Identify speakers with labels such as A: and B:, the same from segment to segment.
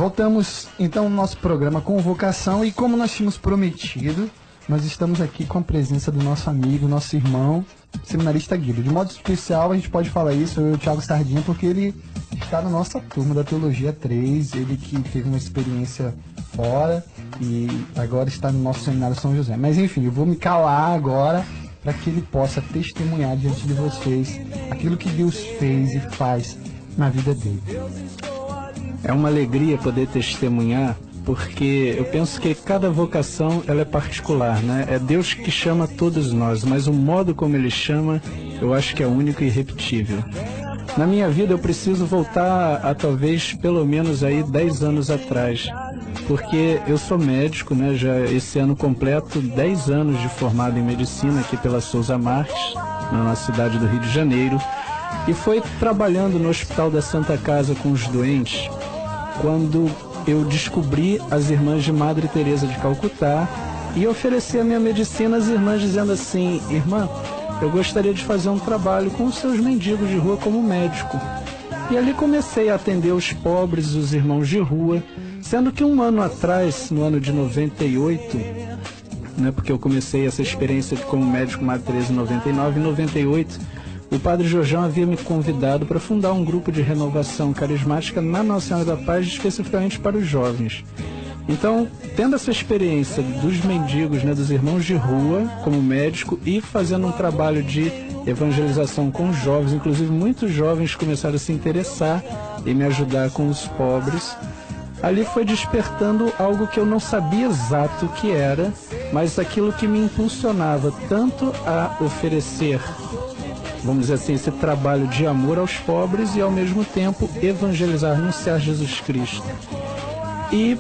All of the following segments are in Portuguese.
A: Voltamos então no nosso programa Convocação e como nós tínhamos prometido, nós estamos aqui com a presença do nosso amigo, nosso irmão, seminarista Guido. De modo especial a gente pode falar isso, eu e o Thiago Sardinha, porque ele está na nossa turma da Teologia 3, ele que teve uma experiência fora e agora está no nosso seminário São José. Mas enfim, eu vou me calar agora para que ele possa testemunhar diante de vocês aquilo que Deus fez e faz na vida dele.
B: É uma alegria poder testemunhar, porque eu penso que cada vocação ela é particular, né? É Deus que chama todos nós, mas o modo como Ele chama, eu acho que é único e irrepetível. Na minha vida eu preciso voltar a talvez pelo menos aí 10 anos atrás, porque eu sou médico, né? Já esse ano completo 10 anos de formado em medicina aqui pela Souza Marques, na nossa cidade do Rio de Janeiro, e foi trabalhando no Hospital da Santa Casa com os doentes quando eu descobri as irmãs de Madre Teresa de Calcutá e ofereci a minha medicina às irmãs dizendo assim: irmã, eu gostaria de fazer um trabalho com os seus mendigos de rua como médico. E ali comecei a atender os pobres, os irmãos de rua, sendo que um ano atrás, no ano de 98, né, porque eu comecei essa experiência como médico Madre Teresa em 99, em 98, o Padre Jorjão havia me convidado para fundar um grupo de renovação carismática na Nossa Senhora da Paz, especificamente para os jovens. Então, tendo essa experiência dos mendigos, né, dos irmãos de rua, como médico, e fazendo um trabalho de evangelização com os jovens, inclusive muitos jovens começaram a se interessar e me ajudar com os pobres, ali foi despertando algo que eu não sabia exato o que era, mas aquilo que me impulsionava tanto a oferecer, vamos dizer assim, esse trabalho de amor aos pobres e ao mesmo tempo evangelizar, anunciar Jesus Cristo. E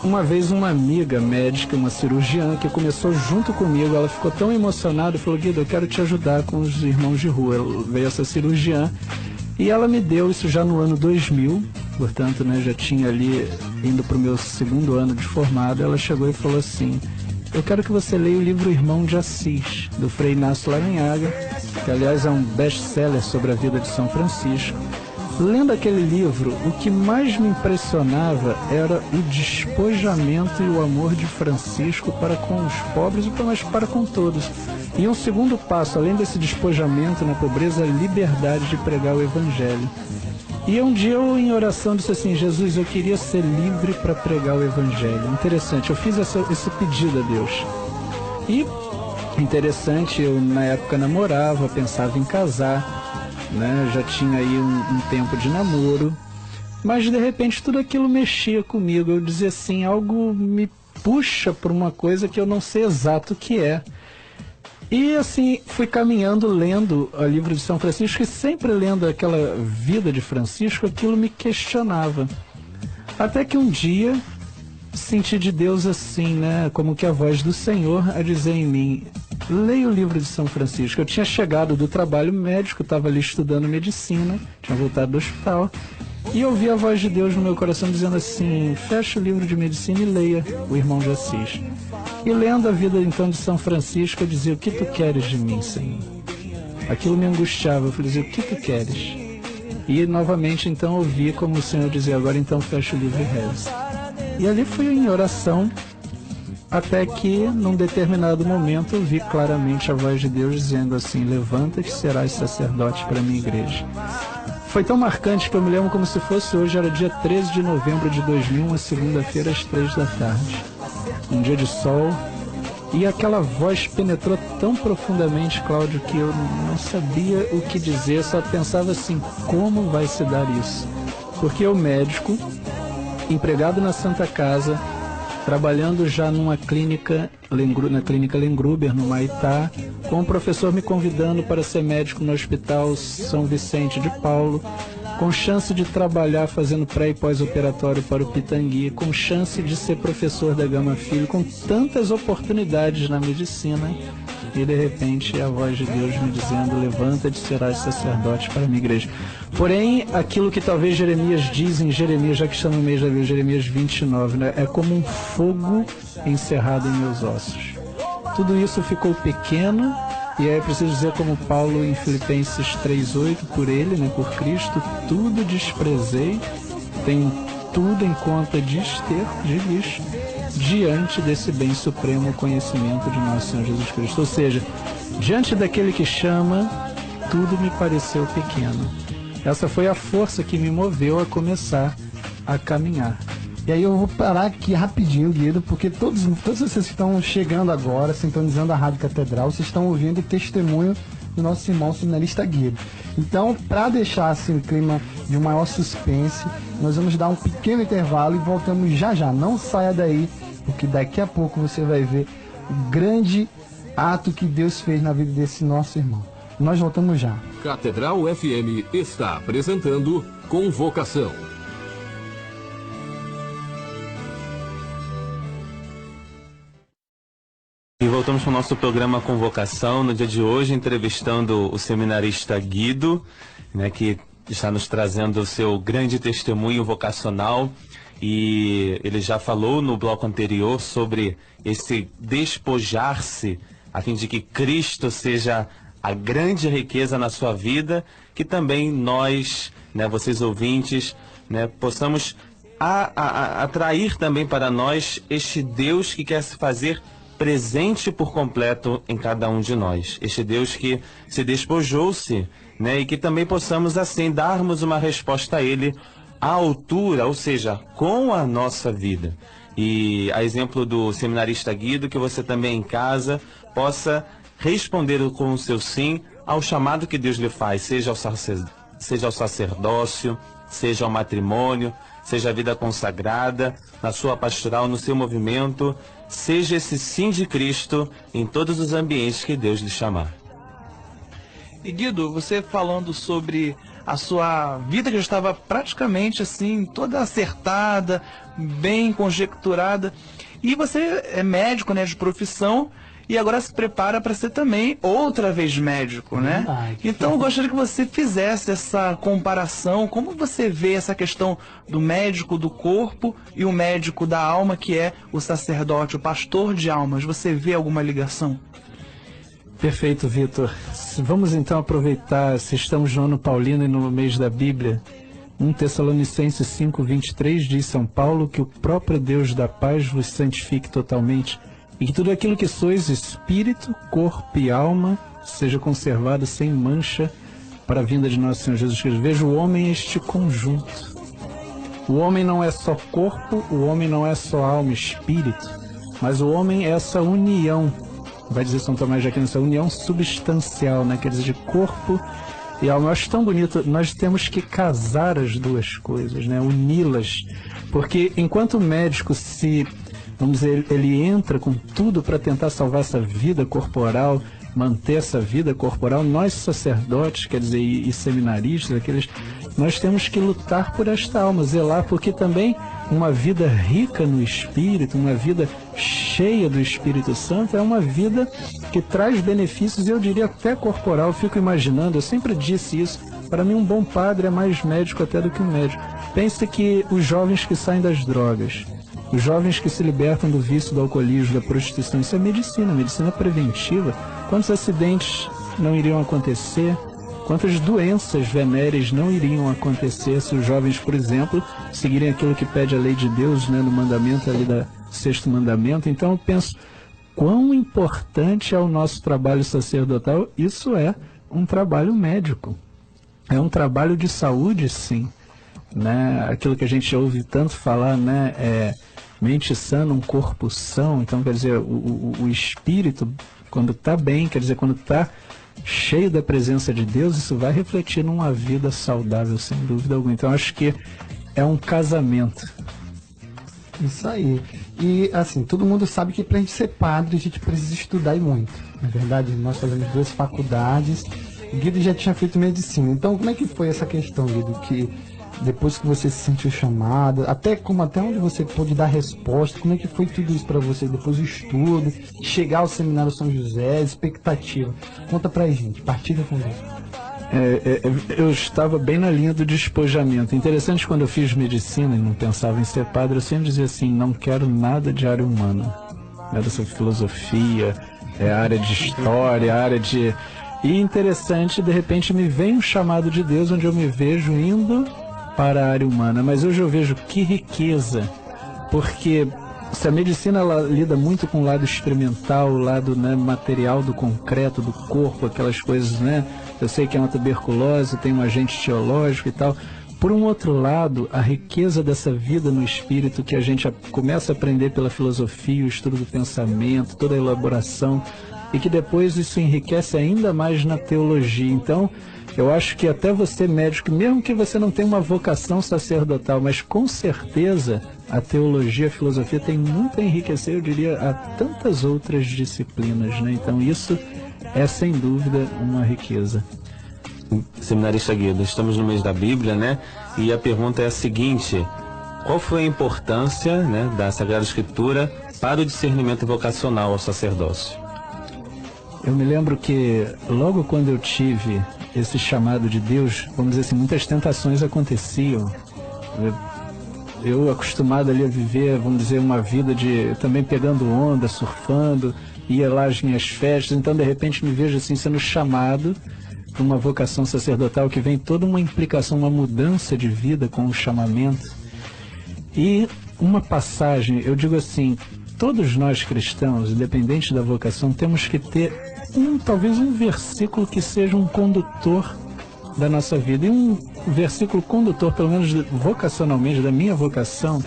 B: uma vez uma amiga médica, uma cirurgiã, que começou junto comigo, ela ficou tão emocionada e falou: Guido, eu quero te ajudar com os irmãos de rua. Veio essa cirurgiã e ela me deu isso já no ano 2000, portanto, né, já tinha ali indo para o meu segundo ano de formado. Ela chegou e falou assim: eu quero que você leia o livro Irmão de Assis, do Frei Inácio Laranhaga, que aliás é um best-seller sobre a vida de São Francisco. Lendo aquele livro, o que mais me impressionava era o despojamento e o amor de Francisco para com os pobres, mas para com todos. E um segundo passo, além desse despojamento na pobreza, a liberdade de pregar o Evangelho. E um dia eu, em oração, disse assim: Jesus, eu queria ser livre para pregar o Evangelho. Interessante, eu fiz esse pedido a Deus. E, interessante, eu na época namorava, pensava em casar, né? Já tinha aí um tempo de namoro, mas de repente tudo aquilo mexia comigo. Eu dizia assim, algo me puxa por uma coisa que eu não sei exato o que é. E assim, fui caminhando, lendo o livro de São Francisco, e sempre lendo aquela vida de Francisco, aquilo me questionava. Até que um dia senti de Deus assim, né, como que a voz do Senhor a dizer em mim: leia o livro de São Francisco. Eu tinha chegado do trabalho médico, estava ali estudando medicina, tinha voltado do hospital, e ouvi a voz de Deus no meu coração dizendo assim: fecha o livro de medicina e leia o Irmão de Assis. E lendo a vida então de São Francisco, eu dizia: o que tu queres de mim, Senhor? Aquilo me angustiava, eu falei: o que tu queres? E novamente então ouvi como o Senhor dizia: agora então fecha o livro e reza. E ali fui em oração, até que num determinado momento eu vi claramente a voz de Deus dizendo assim: levanta-te e serás sacerdote para a minha igreja. Foi tão marcante que eu me lembro como se fosse hoje, era dia 13 de novembro de 2000, uma segunda-feira às 3 da tarde. Um dia de sol, e aquela voz penetrou tão profundamente, Cláudio, que eu não sabia o que dizer, só pensava assim: como vai se dar isso? Porque eu, médico, empregado na Santa Casa, trabalhando já numa clínica, na clínica Lengruber, no Maitá, com o professor me convidando para ser médico no Hospital São Vicente de Paulo, com chance de trabalhar fazendo pré e pós-operatório para o Pitangui, com chance de ser professor da Gama Filho, com tantas oportunidades na medicina, e de repente a voz de Deus me dizendo: levanta-te, serás sacerdote para a minha igreja. Porém, aquilo que talvez Jeremias diz em Jeremias, já que está no mês da Bíblia, Jeremias 29, né? É como um fogo encerrado em meus ossos. Tudo isso ficou pequeno, e aí é preciso dizer como Paulo em Filipenses 3,8, por ele, né, por Cristo, tudo desprezei, tenho tudo em conta de esterco, de lixo, diante desse bem supremo, o conhecimento de nosso Senhor Jesus Cristo. Ou seja, diante daquele que chama, tudo me pareceu pequeno. Essa foi a força que me moveu a começar a caminhar.
A: E aí eu vou parar aqui rapidinho, Guido, porque todos vocês que estão chegando agora, sintonizando a Rádio Catedral, vocês estão ouvindo o testemunho do nosso irmão seminarista Guido. Então, para deixar assim o clima de um maior suspense, nós vamos dar um pequeno intervalo e voltamos já já. Não saia daí, porque daqui a pouco você vai ver o grande ato que Deus fez na vida desse nosso irmão. Nós voltamos já.
C: Catedral FM está apresentando Convocação.
D: E voltamos para o nosso programa Convocação, no dia de hoje, entrevistando o seminarista Guido, né, que está nos trazendo o seu grande testemunho vocacional. E ele já falou no bloco anterior sobre esse despojar-se, a fim de que Cristo seja a grande riqueza na sua vida, que também nós, né, vocês ouvintes, né, possamos atrair também para nós este Deus que quer se fazer presente por completo em cada um de nós. Este Deus que se despojou-se, né, e que também possamos assim darmos uma resposta a Ele à altura, ou seja, com a nossa vida. E a exemplo do seminarista Guido, que você também em casa possa responder com o seu sim ao chamado que Deus lhe faz, seja ao sacerdócio, seja ao matrimônio, seja a vida consagrada, na sua pastoral, no seu movimento, seja esse sim de Cristo em todos os ambientes que Deus lhe chamar.
E: E Guido, você falando sobre a sua vida que já estava praticamente assim, toda acertada, bem conjecturada, e você é médico, né, de profissão, e agora se prepara para ser também outra vez médico, né? Então eu gostaria que você fizesse essa comparação, como você vê essa questão do médico do corpo e o médico da alma, que é o sacerdote, o pastor de almas. Você vê alguma ligação?
B: Perfeito, Vitor. Vamos então aproveitar, se estamos no ano paulino e no mês da Bíblia, 1 Tessalonicenses 5:23 diz São Paulo que o próprio Deus da paz vos santifique totalmente, e que tudo aquilo que sois, espírito, corpo e alma, seja conservado sem mancha para a vinda de nosso Senhor Jesus Cristo. Veja o homem este conjunto. O homem não é só corpo, o homem não é só alma e espírito, mas o homem é essa união, vai dizer São Tomás de Aquino, essa união substancial, né? Quer dizer, de corpo e alma. Eu acho tão bonito, nós temos que casar as duas coisas, né? Uni-las, porque enquanto o médico vamos dizer, ele entra com tudo para tentar salvar essa vida corporal, manter essa vida corporal, nós sacerdotes, quer dizer, e seminaristas, nós temos que lutar por esta alma, zelar, porque também uma vida rica no Espírito, uma vida cheia do Espírito Santo, é uma vida que traz benefícios, eu diria até corporal. Eu fico imaginando, eu sempre disse isso, para mim um bom padre é mais médico até do que um médico. Pense que os jovens que saem das drogas, os jovens que se libertam do vício, do alcoolismo, da prostituição, isso é medicina preventiva. Quantos acidentes não iriam acontecer? Quantas doenças venéreas não iriam acontecer se os jovens, por exemplo, seguirem aquilo que pede a lei de Deus, né, no mandamento ali do 6º mandamento? Então eu penso, quão importante é o nosso trabalho sacerdotal. Isso é um trabalho médico, é um trabalho de saúde, sim, né? Aquilo que a gente ouve tanto falar, né, mente sã, um corpo são. Então, quer dizer, o espírito, quando está bem, quer dizer, quando está cheio da presença de Deus, isso vai refletir numa vida saudável, sem dúvida alguma. Então, acho que é um casamento.
A: Isso aí. E, assim, todo mundo sabe que para a gente ser padre, a gente precisa estudar e muito. Na verdade, nós fazemos 2 faculdades. O Guido já tinha feito medicina. Então, como é que foi essa questão, Guido, que depois que você se sentiu chamado, até onde você pôde dar resposta, como é que foi tudo isso para você, depois do estudo, chegar ao Seminário São José, expectativa? Conta pra gente, partilha com a gente.
B: Eu estava bem na linha do despojamento. Interessante, quando eu fiz medicina e não pensava em ser padre, eu sempre dizia assim, não quero nada de área humana, né, dessa filosofia, área de história, área de... E interessante, de repente me vem um chamado de Deus, onde eu me vejo indo para a área humana, mas hoje eu vejo que riqueza, porque se a medicina ela lida muito com o lado experimental, o lado, né, material do concreto, do corpo, aquelas coisas, né? Eu sei que é uma tuberculose, tem um agente etiológico e tal. Por um outro lado, a riqueza dessa vida no espírito que a gente começa a aprender pela filosofia, o estudo do pensamento, toda a elaboração, e que depois isso enriquece ainda mais na teologia. Então, eu acho que até você, médico, mesmo que você não tenha uma vocação sacerdotal, mas com certeza a teologia, a filosofia tem muito a enriquecer, eu diria, a tantas outras disciplinas, né? Então isso é sem dúvida uma riqueza.
D: Seminarista Guido, estamos no mês da Bíblia, né? E a pergunta é a seguinte: qual foi a importância, né, da Sagrada Escritura para o discernimento vocacional ao sacerdócio?
B: Eu me lembro que logo quando eu tive esse chamado de Deus, vamos dizer assim, muitas tentações aconteciam. Eu acostumado ali a viver, vamos dizer, uma vida de também pegando onda, surfando, ia lá às minhas festas, então de repente me vejo assim sendo chamado para uma vocação sacerdotal que vem toda uma implicação, uma mudança de vida com o chamamento. E uma passagem, eu digo assim, todos nós cristãos, independente da vocação, temos que ter talvez um versículo que seja um condutor da nossa vida. E um versículo condutor, pelo menos vocacionalmente, da minha vocação,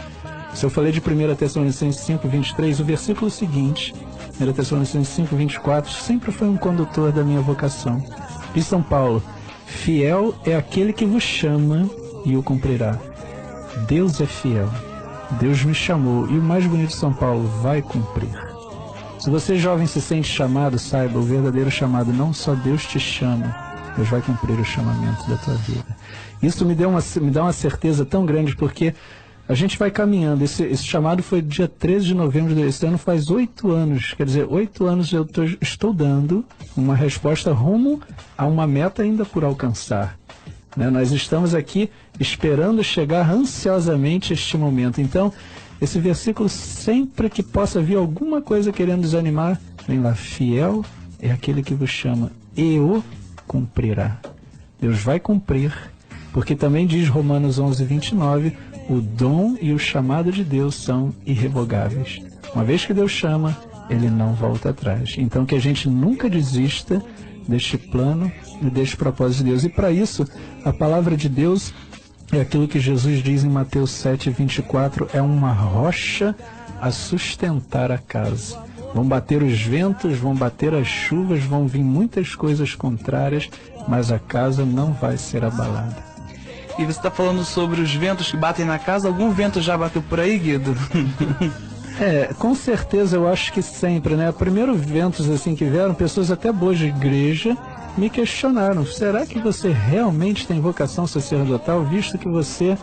B: se eu falei de 1 Tessalonicenses 5:23, o versículo seguinte, 1 Tessalonicenses 5:24, sempre foi um condutor da minha vocação. Diz São Paulo: fiel é aquele que vos chama e o cumprirá. Deus é fiel. Deus me chamou e o mais bonito de São Paulo, vai cumprir. Se você jovem se sente chamado, saiba, o verdadeiro chamado, não só Deus te chama, Deus vai cumprir o chamamento da tua vida. Isso me dá uma certeza tão grande, porque a gente vai caminhando. Esse chamado foi dia 13 de novembro desse ano, faz 8 anos. Quer dizer, 8 anos eu estou dando uma resposta rumo a uma meta ainda por alcançar. Né? Nós estamos aqui esperando chegar ansiosamente este momento. Então, esse versículo, sempre que possa vir alguma coisa querendo desanimar, vem lá: fiel é aquele que vos chama e o cumprirá. Deus vai cumprir, porque também diz Romanos 11:29, o dom e o chamado de Deus são irrevogáveis. Uma vez que Deus chama, Ele não volta atrás. Então que a gente nunca desista deste plano e deste propósito de Deus. E para isso, a palavra de Deus é aquilo que Jesus diz em Mateus 7:24, é uma rocha a sustentar a casa. Vão bater os ventos, vão bater as chuvas, vão vir muitas coisas contrárias, mas a casa não vai ser abalada.
E: E você está falando sobre os ventos que batem na casa. Algum vento já bateu por aí, Guido?
B: Com certeza, eu acho que sempre, né? Primeiro ventos assim que vieram, pessoas até boas de igreja me questionaram: será que você realmente tem vocação sacerdotal, visto que você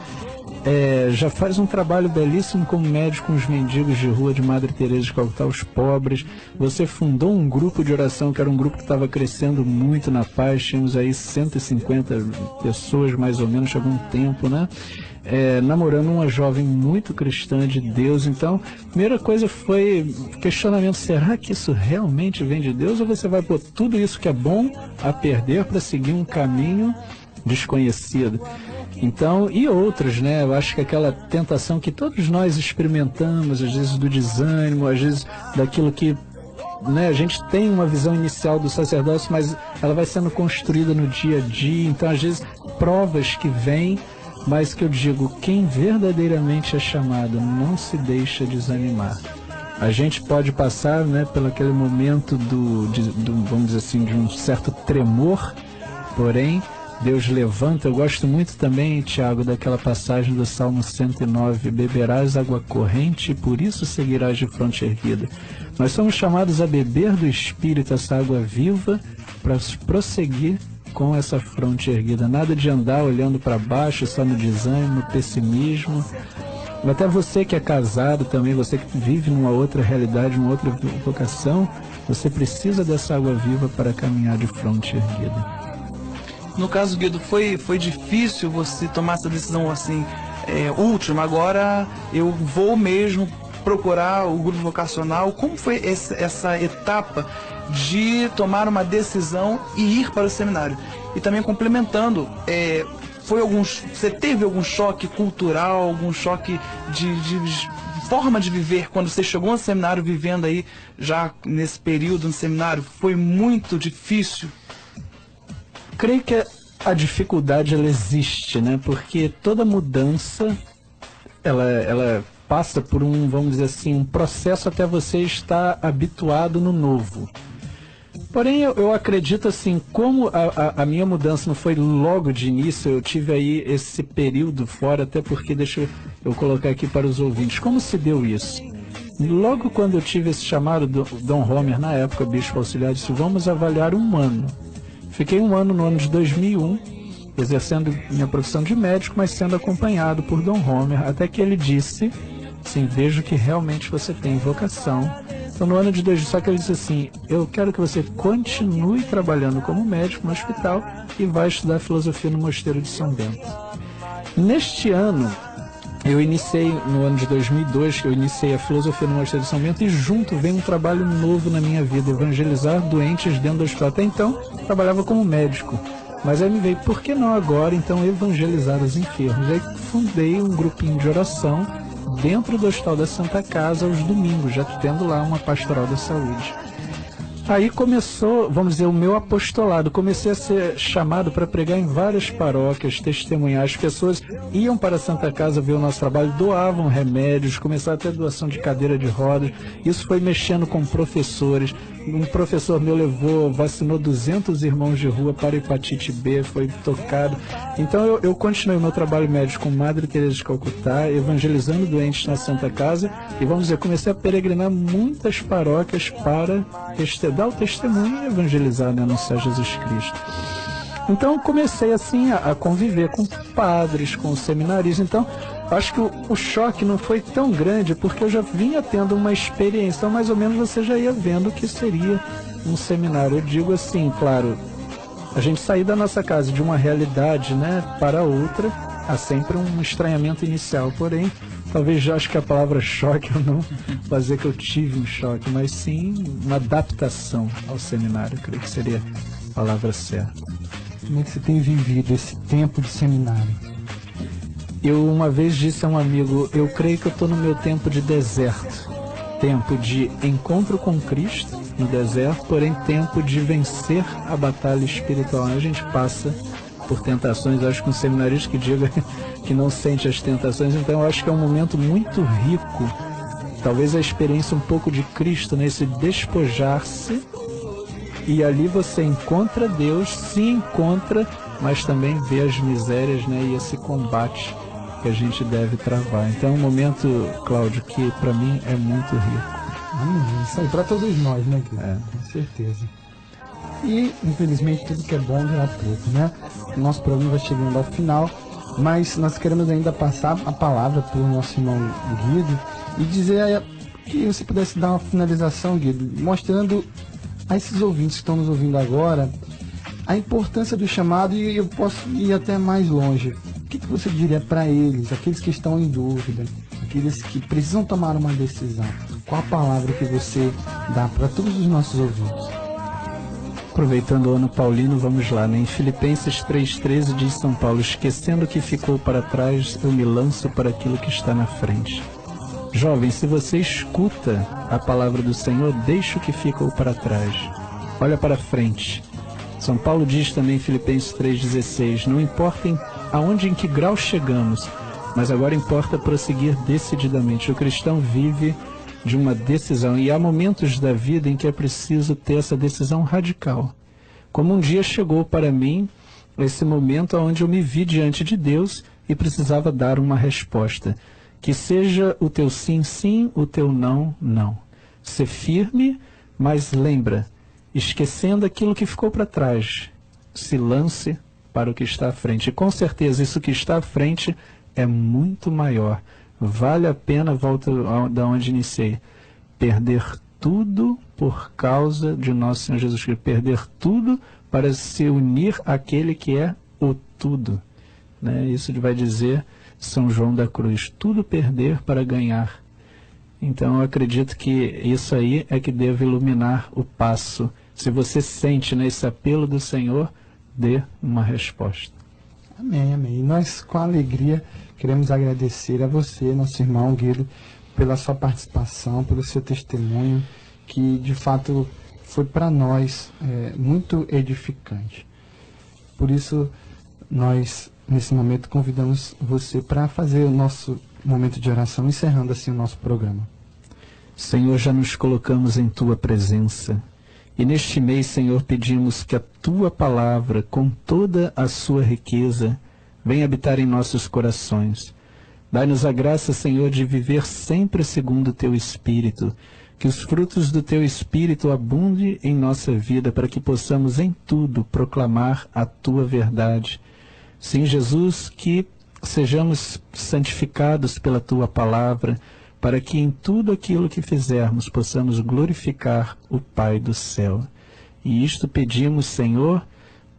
B: já faz um trabalho belíssimo como médico com os mendigos de rua de Madre Teresa de Calcutá, os pobres? Você fundou um grupo de oração que era um grupo que estava crescendo muito na paz, tínhamos aí 150 pessoas mais ou menos há algum tempo, né? Namorando uma jovem muito cristã de Deus. Então, a primeira coisa foi questionamento: será que isso realmente vem de Deus, ou você vai pôr tudo isso que é bom a perder para seguir um caminho desconhecido? Então, e outros, né? Eu acho que aquela tentação que todos nós experimentamos, às vezes do desânimo, às vezes daquilo que, né, a gente tem uma visão inicial do sacerdócio, mas ela vai sendo construída no dia a dia. Então, às vezes, provas que vêm, mas que eu digo, quem verdadeiramente é chamado não se deixa desanimar. A gente pode passar, né, pelo aquele momento vamos dizer assim, de um certo tremor, porém Deus levanta. Eu gosto muito também, Tiago, daquela passagem do Salmo 109, beberás água corrente e por isso seguirás de fronte erguida. Nós somos chamados a beber do Espírito, essa água viva, para prosseguir com essa fronte erguida. Nada de andar olhando para baixo, só no desânimo, no pessimismo. Até você que é casado também, você que vive numa outra realidade, uma outra vocação, você precisa dessa água viva para caminhar de fronte erguida.
E: No caso, Guido, foi difícil você tomar essa decisão assim, última? Agora eu vou mesmo procurar o grupo vocacional. Como foi essa etapa de tomar uma decisão e ir para o seminário? E também complementando, você teve algum choque cultural, algum choque de forma de viver quando você chegou no seminário, vivendo aí já nesse período no seminário? Foi muito difícil?
B: Creio que a dificuldade ela existe, né? Porque toda mudança ela passa por vamos dizer assim, um processo até você estar habituado no novo. Porém, eu acredito assim, como a minha mudança não foi logo de início, eu tive aí esse período fora, até porque, deixa eu colocar aqui para os ouvintes, como se deu isso? Logo quando eu tive esse chamado, Dom Homer, na época, bispo auxiliar, disse, vamos avaliar 1 ano. Fiquei 1 ano no ano de 2001, exercendo minha profissão de médico, mas sendo acompanhado por Dom Homer, até que ele disse, assim, vejo que realmente você tem vocação. Então, no ano de 2000, só que ele disse assim, eu quero que você continue trabalhando como médico no hospital e vai estudar filosofia no Mosteiro de São Bento. Neste ano, eu iniciei, no ano de 2002, eu iniciei a filosofia no Mosteiro de São Bento e junto vem um trabalho novo na minha vida, evangelizar doentes dentro do hospital. Até então, trabalhava como médico. Mas aí me veio, por que não agora, então, evangelizar os enfermos? Aí fundei um grupinho de oração dentro do Hospital da Santa Casa aos domingos, já tendo lá uma pastoral da saúde. Aí começou, vamos dizer, o meu apostolado. Comecei a ser chamado para pregar em várias paróquias, testemunhar. As pessoas iam para a Santa Casa ver o nosso trabalho, doavam remédios, começaram a ter doação de cadeira de rodas. Isso foi mexendo com professores. Um professor meu vacinou 200 irmãos de rua para hepatite B, foi tocado. Então eu continuei o meu trabalho médico com Madre Teresa de Calcutá, evangelizando doentes na Santa Casa. E vamos dizer, comecei a peregrinar muitas paróquias para dar o testemunho e evangelizar, né, anunciar Jesus Cristo. Então comecei assim a conviver com padres, com seminaristas. Então acho que o choque não foi tão grande porque eu já vinha tendo uma experiência. Então mais ou menos você já ia vendo o que seria um seminário. Eu digo assim, claro, a gente sair da nossa casa de uma realidade, né, para outra, há sempre um estranhamento inicial. Porém, talvez já acho que a palavra choque eu não fazer que eu tive um choque, mas sim uma adaptação ao seminário, eu creio que seria a palavra certa.
A: Como é que você tem vivido esse tempo de seminário?
B: Eu uma vez disse a um amigo, eu creio que eu estou no meu tempo de deserto. Tempo de encontro com Cristo no deserto, porém tempo de vencer a batalha espiritual. A gente passa por tentações, acho que um seminarista que diga que não sente as tentações, então eu acho que é um momento muito rico, talvez a experiência um pouco de Cristo, nesse despojar-se, e ali você encontra Deus, se encontra, mas também vê as misérias, né, e esse combate que a gente deve travar. Então é um momento, Cláudio, que para mim é muito rico.
A: Isso aí, para todos nós, né, Guilherme? Com certeza. E, infelizmente, tudo que é bom dura pouco, né? O nosso programa vai chegando ao final, mas nós queremos ainda passar a palavra para o nosso irmão Guido e dizer que você pudesse dar uma finalização, Guido, mostrando a esses ouvintes que estão nos ouvindo agora a importância do chamado, e eu posso ir até mais longe. O que você diria para eles, aqueles que estão em dúvida, aqueles que precisam tomar uma decisão? Qual a palavra que você dá para todos os nossos ouvintes?
B: Aproveitando o ano paulino, vamos lá, né? Em Filipenses 3,13 diz São Paulo, esquecendo o que ficou para trás, eu me lanço para aquilo que está na frente. Jovem, se você escuta a palavra do Senhor, deixa o que ficou para trás. Olha para frente. São Paulo diz também em Filipenses 3,16, não importa em que grau chegamos, mas agora importa prosseguir decididamente. O cristão vive de uma decisão, e há momentos da vida em que é preciso ter essa decisão radical. Como um dia chegou para mim esse momento onde eu me vi diante de Deus e precisava dar uma resposta. Que seja o teu sim, sim, o teu não, não. Ser firme, mas lembra, esquecendo aquilo que ficou para trás, se lance para o que está à frente. E com certeza isso que está à frente é muito maior. Vale a pena, volto da onde iniciei, perder tudo por causa de nosso Senhor Jesus Cristo. Perder tudo para se unir àquele que é o tudo. Né? Isso vai dizer São João da Cruz. Tudo perder para ganhar. Então eu acredito que isso aí é que deve iluminar o passo. Se você sente, né, esse apelo do Senhor, dê uma resposta.
A: Amém, amém. E nós, com alegria, queremos agradecer a você, nosso irmão Guido, pela sua participação, pelo seu testemunho, que de fato foi para nós muito edificante. Por isso, nós, nesse momento, convidamos você para fazer o nosso momento de oração, encerrando assim o nosso programa.
B: Senhor, já nos colocamos em Tua presença. E neste mês, Senhor, pedimos que a Tua palavra, com toda a sua riqueza, venha habitar em nossos corações. Dai-nos a graça, Senhor, de viver sempre segundo o Teu Espírito, que os frutos do Teu Espírito abundem em nossa vida, para que possamos em tudo proclamar a Tua verdade. Sim, Jesus, que sejamos santificados pela Tua palavra, para que em tudo aquilo que fizermos possamos glorificar o Pai do céu. E isto pedimos, Senhor,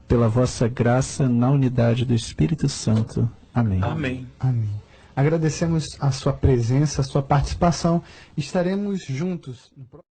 B: pela vossa graça na unidade do Espírito Santo. Amém.
E: Amém.
A: Amém. Agradecemos a sua presença, a sua participação. Estaremos juntos no próximo